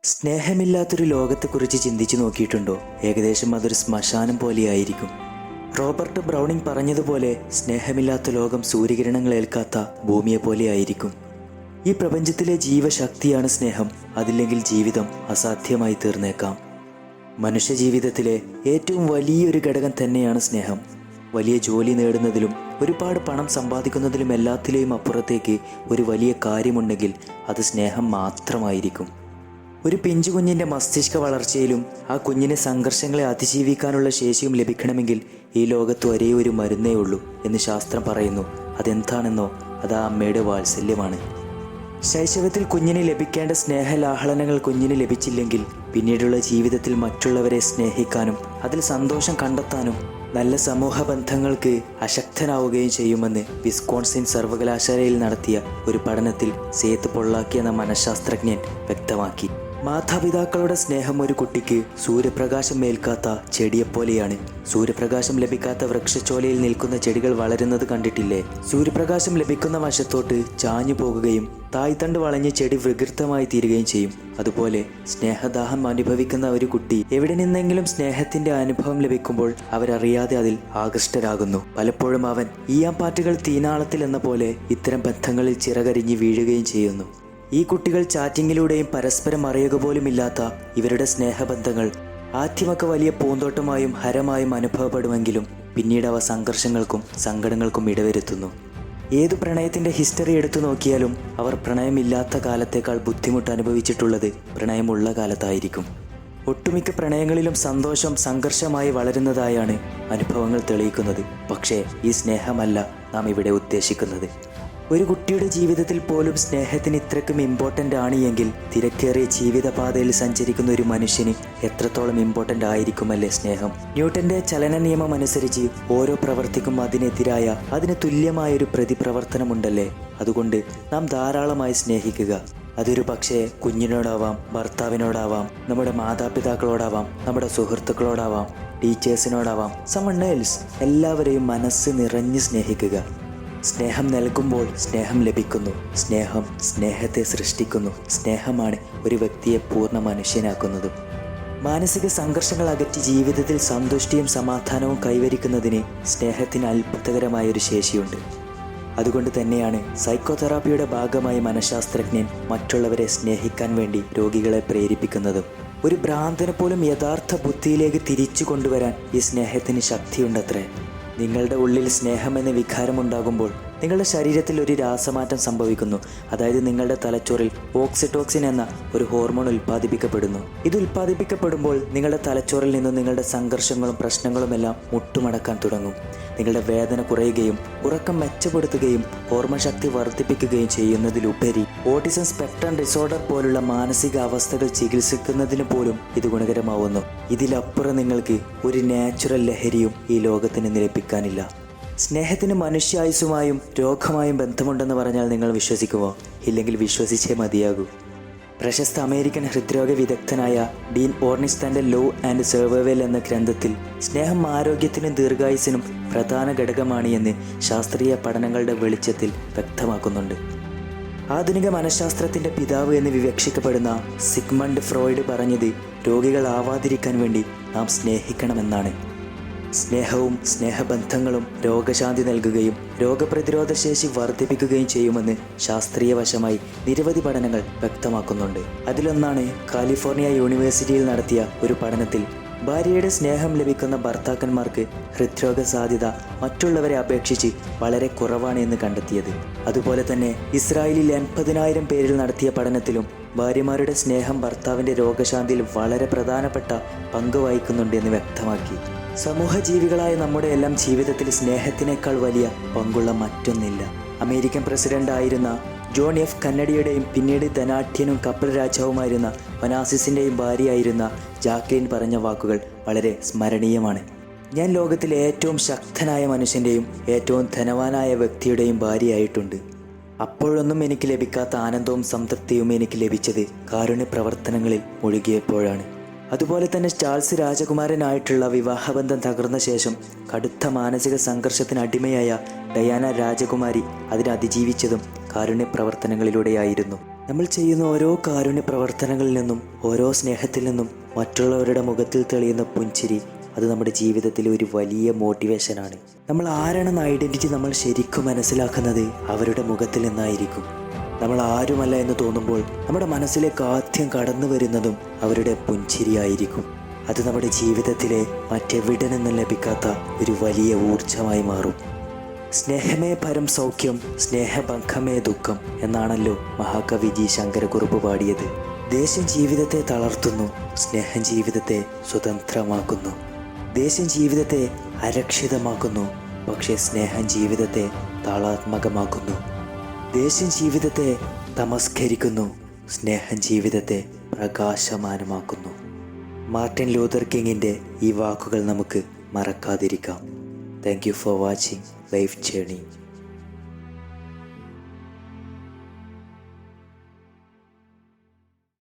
സ്നേഹമില്ലാത്തൊരു ലോകത്തെക്കുറിച്ച് ചിന്തിച്ചു നോക്കിയിട്ടുണ്ടോ? ഏകദേശം അതൊരു ശ്മശാനം പോലെയായിരിക്കും. റോബർട്ട് ബ്രൗണിംഗ് പറഞ്ഞതുപോലെ സ്നേഹമില്ലാത്ത ലോകം സൂര്യകിരണങ്ങൾ ഏൽക്കാത്ത ഭൂമിയെ പോലെയായിരിക്കും. ഈ പ്രപഞ്ചത്തിലെ ജീവശക്തിയാണ് സ്നേഹം. അതില്ലെങ്കിൽ ജീവിതം അസാധ്യമായി തീർന്നേക്കാം. മനുഷ്യജീവിതത്തിലെ ഏറ്റവും വലിയൊരു ഘടകം തന്നെയാണ് സ്നേഹം. വലിയ ജോലി നേടുന്നതിലും ഒരുപാട് പണം സമ്പാദിക്കുന്നതിലും എല്ലാത്തിലെയും അപ്പുറത്തേക്ക് ഒരു വലിയ കാര്യമുണ്ടെങ്കിൽ അത് സ്നേഹം മാത്രമായിരിക്കും. ഒരു പിഞ്ചു കുഞ്ഞിൻ്റെ മസ്തിഷ്ക വളർച്ചയിലും ആ കുഞ്ഞിന് സംഘർഷങ്ങളെ അതിജീവിക്കാനുള്ള ശേഷിയും ലഭിക്കണമെങ്കിൽ ഈ ലോകത്ത് ഒരേ ഒരു മരുന്നേ ഉള്ളൂ എന്ന് ശാസ്ത്രം പറയുന്നു. അതെന്താണെന്നോ? അത് ആ അമ്മയുടെ വാത്സല്യമാണ്. ശൈശവത്തിൽ കുഞ്ഞിന് ലഭിക്കേണ്ട സ്നേഹലാഹളനങ്ങൾ കുഞ്ഞിന് ലഭിച്ചില്ലെങ്കിൽ പിന്നീടുള്ള ജീവിതത്തിൽ മറ്റുള്ളവരെ സ്നേഹിക്കാനും അതിൽ സന്തോഷം കണ്ടെത്താനും നല്ല സമൂഹ ബന്ധങ്ങൾക്ക് അശക്തനാവുകയും ചെയ്യുമെന്ന് വിസ്കോൺസിൻ സർവകലാശാലയിൽ നടത്തിയ ഒരു പഠനത്തിൽ സേത്ത് പൊള്ളാക്കി എന്ന മനഃശാസ്ത്രജ്ഞൻ വ്യക്തമാക്കി. മാതാപിതാക്കളുടെ സ്നേഹം ഒരു കുട്ടിക്ക് സൂര്യപ്രകാശം ഏൽക്കാത്ത ചെടിയെപ്പോലെയാണ്. സൂര്യപ്രകാശം ലഭിക്കാത്ത വൃക്ഷച്ചോലയിൽ നിൽക്കുന്ന ചെടികൾ വളരുന്നത് കണ്ടിട്ടില്ലേ? സൂര്യപ്രകാശം ലഭിക്കുന്ന വശത്തോട്ട് ചാഞ്ഞു പോകുകയും തായ്തണ്ട് വളഞ്ഞ് ചെടി വികൃതമായി തീരുകയും ചെയ്യും. അതുപോലെ സ്നേഹദാഹം അനുഭവിക്കുന്ന ഒരു കുട്ടി എവിടെ നിന്നെങ്കിലും സ്നേഹത്തിന്റെ അനുഭവം ലഭിക്കുമ്പോൾ അവരറിയാതെ അതിൽ ആകൃഷ്ടരാകുന്നു. പലപ്പോഴും അവൻ ഈയാമ്പാറ്റുകൾ തീനാളത്തിൽ എന്ന പോലെ ഇത്തരം ബന്ധങ്ങളിൽ ചിറകരിഞ്ഞ് വീഴുകയും ചെയ്യുന്നു. ഈ കുട്ടികൾ ചാറ്റിങ്ങിലൂടെയും പരസ്പരം അറിയുക പോലുമില്ലാത്ത ഇവരുടെ സ്നേഹബന്ധങ്ങൾ ആദ്യമൊക്കെ വലിയ പൂന്തോട്ടമായും ഹരമായും അനുഭവപ്പെടുമെങ്കിലും പിന്നീട് അവ സംഘർഷങ്ങൾക്കും സങ്കടങ്ങൾക്കും ഇടവരുത്തുന്നു. ഏതു പ്രണയത്തിൻ്റെ ഹിസ്റ്ററി എടുത്തു നോക്കിയാലും അവർ പ്രണയമില്ലാത്ത കാലത്തേക്കാൾ ബുദ്ധിമുട്ട് അനുഭവിച്ചിട്ടുള്ളത് പ്രണയമുള്ള കാലത്തായിരിക്കും. ഒട്ടുമിക്ക പ്രണയങ്ങളിലും സന്തോഷം സംഘർഷമായി വളരുന്നതായാണ് അനുഭവങ്ങൾ തെളിയിക്കുന്നത്. പക്ഷേ ഈ സ്നേഹമല്ല നാം ഇവിടെ ഉദ്ദേശിക്കുന്നത്. ഒരു കുട്ടിയുടെ ജീവിതത്തിൽ പോലും സ്നേഹത്തിന് ഇത്രയ്ക്കും ഇമ്പോർട്ടൻ്റ് ആണ് എങ്കിൽ തിരക്കേറിയ ജീവിതപാതയിൽ സഞ്ചരിക്കുന്ന ഒരു മനുഷ്യന് എത്രത്തോളം ഇമ്പോർട്ടൻ്റ് ആയിരിക്കുമല്ലേ സ്നേഹം? ന്യൂട്ടന്റെ ചലന നിയമം അനുസരിച്ച് ഓരോ പ്രവർത്തിക്കും അതിന് തുല്യമായൊരു പ്രതിപ്രവർത്തനമുണ്ടല്ലേ. അതുകൊണ്ട് നാം ധാരാളമായി സ്നേഹിക്കുക. അതൊരു പക്ഷേ കുഞ്ഞിനോടാവാം, ഭർത്താവിനോടാവാം, നമ്മുടെ മാതാപിതാക്കളോടാവാം, നമ്മുടെ സുഹൃത്തുക്കളോടാവാം, ടീച്ചേഴ്സിനോടാവാം, സമൺ എൽസ്. എല്ലാവരെയും മനസ്സ് നിറഞ്ഞ് സ്നേഹിക്കുക. സ്നേഹം നൽകുമ്പോൾ സ്നേഹം ലഭിക്കുന്നു. സ്നേഹം സ്നേഹത്തെ സൃഷ്ടിക്കുന്നു. സ്നേഹമാണ് ഒരു വ്യക്തിയെ പൂർണ്ണ മനുഷ്യനാക്കുന്നതും. മാനസിക സംഘർഷങ്ങൾ അകറ്റി ജീവിതത്തിൽ സന്തുഷ്ടിയും സമാധാനവും കൈവരിക്കുന്നതിന് സ്നേഹത്തിന് അത്ഭുതകരമായൊരു ശേഷിയുണ്ട്. അതുകൊണ്ട് തന്നെയാണ് സൈക്കോതെറാപ്പിയുടെ ഭാഗമായി മനഃശാസ്ത്രജ്ഞൻ മറ്റുള്ളവരെ സ്നേഹിക്കാൻ വേണ്ടി രോഗികളെ പ്രേരിപ്പിക്കുന്നതും. ഒരു ഭ്രാന്തനെ പോലും യഥാർത്ഥ ബുദ്ധിയിലേക്ക് തിരിച്ചു കൊണ്ടുവരാൻ ഈ സ്നേഹത്തിന് ശക്തിയുണ്ടത്രേ. നിങ്ങളുടെ ഉള്ളിൽ സ്നേഹമെന്ന വികാരമുണ്ടാകുമ്പോൾ നിങ്ങളുടെ ശരീരത്തിൽ ഒരു രാസമാറ്റം സംഭവിക്കുന്നു. അതായത് നിങ്ങളുടെ തലച്ചോറിൽ ഓക്സിറ്റോക്സിൻ എന്ന ഒരു ഹോർമോൺ ഉൽപ്പാദിപ്പിക്കപ്പെടുന്നു. ഇത് ഉൽപ്പാദിപ്പിക്കപ്പെടുമ്പോൾ നിങ്ങളുടെ തലച്ചോറിൽ നിന്നും നിങ്ങളുടെ സംഘർഷങ്ങളും പ്രശ്നങ്ങളുമെല്ലാം മുട്ടുമടക്കാൻ തുടങ്ങും. നിങ്ങളുടെ വേദന കുറയുകയും ഉറക്കം മെച്ചപ്പെടുത്തുകയും ഹോർമോൺ ശക്തി വർദ്ധിപ്പിക്കുകയും ചെയ്യുന്നതിലുപരി ഓട്ടിസം സ്പെക്ട്രം ഡിസോർഡർ പോലുള്ള മാനസിക അവസ്ഥകൾ ചികിത്സിക്കുന്നതിന് പോലും ഇത് ഗുണകരമാവുന്നു. ഇതിലപ്പുറം നിങ്ങൾക്ക് ഒരു നാച്ചുറൽ ലഹരിയും ഈ ലോകത്തിന് ലഭിക്കാനില്ല. സ്നേഹത്തിന് മനുഷ്യായുസ്സുമായും രോഗമായും ബന്ധമുണ്ടെന്ന് പറഞ്ഞാൽ നിങ്ങൾ വിശ്വസിക്കുമോ? ഇല്ലെങ്കിൽ വിശ്വസിച്ചേ മതിയാകൂ. പ്രശസ്ത അമേരിക്കൻ ഹൃദ്രോഗ വിദഗ്ധനായ ഡീൻ ഓർണിസ് തൻ്റെ ലോ ആൻഡ് സർവൈവൽ എന്ന ഗ്രന്ഥത്തിൽ സ്നേഹം ആരോഗ്യത്തിനും ദീർഘായുസ്സിനും പ്രധാന ഘടകമാണ് എന്ന് ശാസ്ത്രീയ പഠനങ്ങളുടെ വെളിച്ചത്തിൽ വ്യക്തമാക്കുന്നുണ്ട്. ആധുനിക മനഃശാസ്ത്രത്തിൻ്റെ പിതാവ് എന്ന് വിവക്ഷിക്കപ്പെടുന്ന സിഗ്മണ്ട് ഫ്രോയിഡ് പറഞ്ഞത് രോഗികളാവാതിരിക്കാൻ വേണ്ടി നാം സ്നേഹിക്കണമെന്നാണ്. സ്നേഹവും സ്നേഹബന്ധങ്ങളും രോഗശാന്തി നൽകുകയും രോഗപ്രതിരോധ ശേഷി വർദ്ധിപ്പിക്കുകയും ചെയ്യുമെന്ന് ശാസ്ത്രീയ വശമായി നിരവധി പഠനങ്ങൾ വ്യക്തമാക്കുന്നുണ്ട്. അതിലൊന്നാണ് കാലിഫോർണിയ യൂണിവേഴ്സിറ്റിയിൽ നടത്തിയ ഒരു പഠനത്തിൽ ഭാര്യയുടെ സ്നേഹം ലഭിക്കുന്ന ഭർത്താക്കന്മാർക്ക് ഹൃദ്രോഗ സാധ്യത മറ്റുള്ളവരെ അപേക്ഷിച്ച് വളരെ കുറവാണ് എന്ന് കണ്ടെത്തിയത്. അതുപോലെ തന്നെ ഇസ്രായേലിൽ 80,000 പേരിൽ നടത്തിയ പഠനത്തിലും ഭാര്യമാരുടെ സ്നേഹം ഭർത്താവിൻ്റെ രോഗശാന്തിയിൽ വളരെ പ്രധാനപ്പെട്ട പങ്ക് വഹിക്കുന്നുണ്ട് എന്ന് വ്യക്തമാക്കി. സമൂഹജീവികളായ നമ്മുടെ എല്ലാം ജീവിതത്തിൽ സ്നേഹത്തിനേക്കാൾ വലിയ പങ്കുള്ള മറ്റൊന്നില്ല. അമേരിക്കൻ പ്രസിഡന്റ് ആയിരുന്ന ജോൺ എഫ് കന്നഡിയുടെയും പിന്നീട് ധനാഢ്യനും കപ്പൽ രാജാവുമായിരുന്ന ഒനാസിസിൻ്റെയും ഭാര്യയായിരുന്ന ജാക്ലിൻ പറഞ്ഞ വാക്കുകൾ വളരെ സ്മരണീയമാണ്. ഞാൻ ലോകത്തിലെ ഏറ്റവും ശക്തനായ മനുഷ്യൻ്റെയും ഏറ്റവും ധനവാനായ വ്യക്തിയുടെയും ഭാര്യയായിട്ടുണ്ട്. അപ്പോഴൊന്നും എനിക്ക് ലഭിക്കാത്ത ആനന്ദവും സംതൃപ്തിയും എനിക്ക് ലഭിച്ചത് കാരുണ്യ പ്രവർത്തനങ്ങളിൽ മുഴുകിയപ്പോഴാണ്. അതുപോലെ തന്നെ ചാൾസ് രാജകുമാരനായിട്ടുള്ള വിവാഹബന്ധം തകർന്ന ശേഷം കടുത്ത മാനസിക സംഘർഷത്തിന് അടിമയായ ഡയാന രാജകുമാരി അതിനെ അതിജീവിച്ചതും കാരുണ്യ പ്രവർത്തനങ്ങളിലൂടെയായിരുന്നു. നമ്മൾ ചെയ്യുന്ന ഓരോ കാരുണ്യ പ്രവർത്തനങ്ങളിൽ നിന്നും, ഓരോ സ്നേഹത്തിൽ നിന്നും മറ്റുള്ളവരുടെ മുഖത്തിൽ തെളിയുന്ന പുഞ്ചിരി, അത് നമ്മുടെ ജീവിതത്തിലെ ഒരു വലിയ മോട്ടിവേഷനാണ്. നമ്മൾ ആരാണെന്ന ഐഡൻറ്റിറ്റി നമ്മൾ ശരിക്കും മനസ്സിലാക്കുന്നത് അവരുടെ മുഖത്തിൽ നിന്നായിരിക്കും. നമ്മൾ ആരുമല്ല എന്ന് തോന്നുമ്പോൾ നമ്മുടെ മനസ്സിലേക്ക് ആദ്യം കടന്നു വരുന്നതും അവരുടെ പുഞ്ചിരിയായിരിക്കും. അത് നമ്മുടെ ജീവിതത്തിലെ മറ്റെവിടെ നിന്നും ലഭിക്കാത്ത ഒരു വലിയ ഊർജമായി മാറും. സ്നേഹമേ പരം സൗഖ്യം, സ്നേഹഭംഗമേ ദുഃഖം എന്നാണല്ലോ മഹാകവി ജി ശങ്കരക്കുറുപ്പ് പാടിയത്. ദേഷ്യം ജീവിതത്തെ തളർത്തുന്നു, സ്നേഹം ജീവിതത്തെ സ്വതന്ത്രമാക്കുന്നു. ദേഷ്യം ജീവിതത്തെ അരക്ഷിതമാക്കുന്നു, പക്ഷേ സ്നേഹം ജീവിതത്തെ താളാത്മകമാക്കുന്നു. ദേഷ്യം ജീവിതത്തെ തമസ്കരിക്കുന്നു, സ്നേഹം ജീവിതത്തെ പ്രകാശമാനമാക്കുന്നു. മാർട്ടിൻ ലൂതർ കിങ്ങിൻ്റെ ഈ വാക്കുകൾ നമുക്ക് മറക്കാതിരിക്കാം. Thank you for watching life journey.